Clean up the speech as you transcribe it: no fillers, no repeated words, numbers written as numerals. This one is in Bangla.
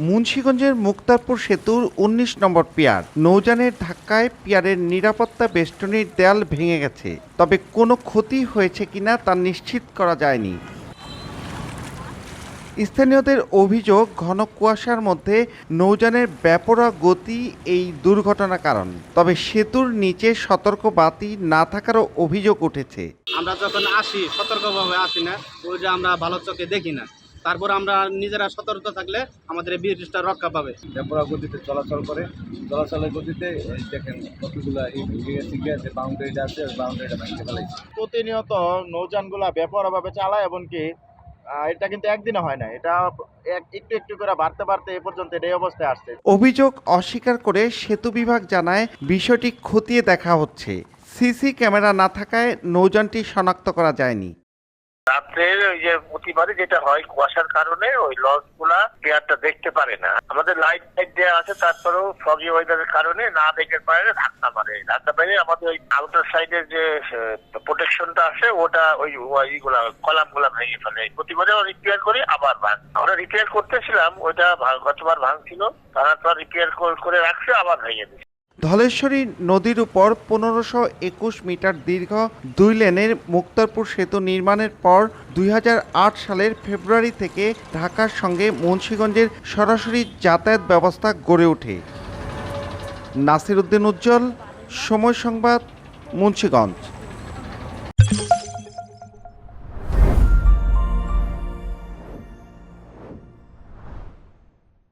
মুন্সিগঞ্জের মুক্তারপুর সেতুর ১৯ নম্বর পিয়ার নৌযানের ধাক্কায় পিয়ারের নিরাপত্তা বেষ্টনীর দেয়াল ভেঙে গেছে, তবে কোনো ক্ষতি হয়েছে কিনা তা নিশ্চিত করা যায়নি। স্থানীয়দের অভিযোগ, ঘন কুয়াশার মধ্যে নৌযানের বেপরোয়া গতি এই দুর্ঘটনার কারণ। তবে সেতুর নিচে সতর্ক বাতি না থাকারও অভিযোগ উঠেছে। আমরা যখন আসি সতর্কভাবে আসি না, ওই যে আমরা ভালো চোখে দেখি না, তারপর আমরা নিজেরা সতর্ক থাকলে আমাদের এই ব্রিজটা রক্ষা পাবে। বেপরোয়া গতিতে চলাচল করে, চলাচলের গতিতে দেখেন কতগুলো যে বাউন্ডারিটা আছে, ওই বাউন্ডারিটা ভাঙতে ফেলাইছে। প্রতিনিয়ত নৌযানগুলা বেপরোয়াভাবে চালায়, এমনকি এটা কিন্তু একদিনে হয় না, এটা একটু একটু করে বাড়তে বাড়তে এ পর্যন্ত এই অবস্থায় আসছে। অভিযোগ অস্বীকার করে সেতু বিভাগ জানায় বিষয়টি খতিয়ে দেখা হচ্ছে। সিসি ক্যামেরা না থাকায় নৌযানটি শনাক্ত করা যায়নি। রাত্রের ওই যে প্রতিবারে যেটা হয় কুয়াশার কারণে ওই লঞ্চ গুলা পেয়ারটা দেখতে পারে না। আমাদের লাইট দেওয়া আছে, তারপরেও ফগি ওয়েদারের কারণে না দেখতে পারে, ধাক্কা মারে। আমাদের ওই আউটার সাইডের যে প্রোটেকশনটা আছে ওটা ওই ইগুলা কলাম গুলা ভেঙে ফেলে। প্রতিবারে রিপেয়ার করি আবার ভাঙ। আমরা রিপেয়ার করতেছিলাম, ওইটা গতবার ভাঙছিল, তারপর রিপেয়ার করে রাখছে, আবার ভেঙে দিচ্ছে। ধলেশ্বরী নদীর উপর ১৫২১ মিটার দীর্ঘ ২ লেনের মুক্তারপুর সেতু নির্মাণের পর ২০০৮ সালের ফেব্রুয়ারি থেকে ঢাকার সঙ্গে মুন্সিগঞ্জের সরাসরি যাতায়াত ব্যবস্থা গড়ে ওঠে। নাসির উদ্দিন উজ্জ্বল, সময় সংবাদ, মুন্সিগঞ্জ।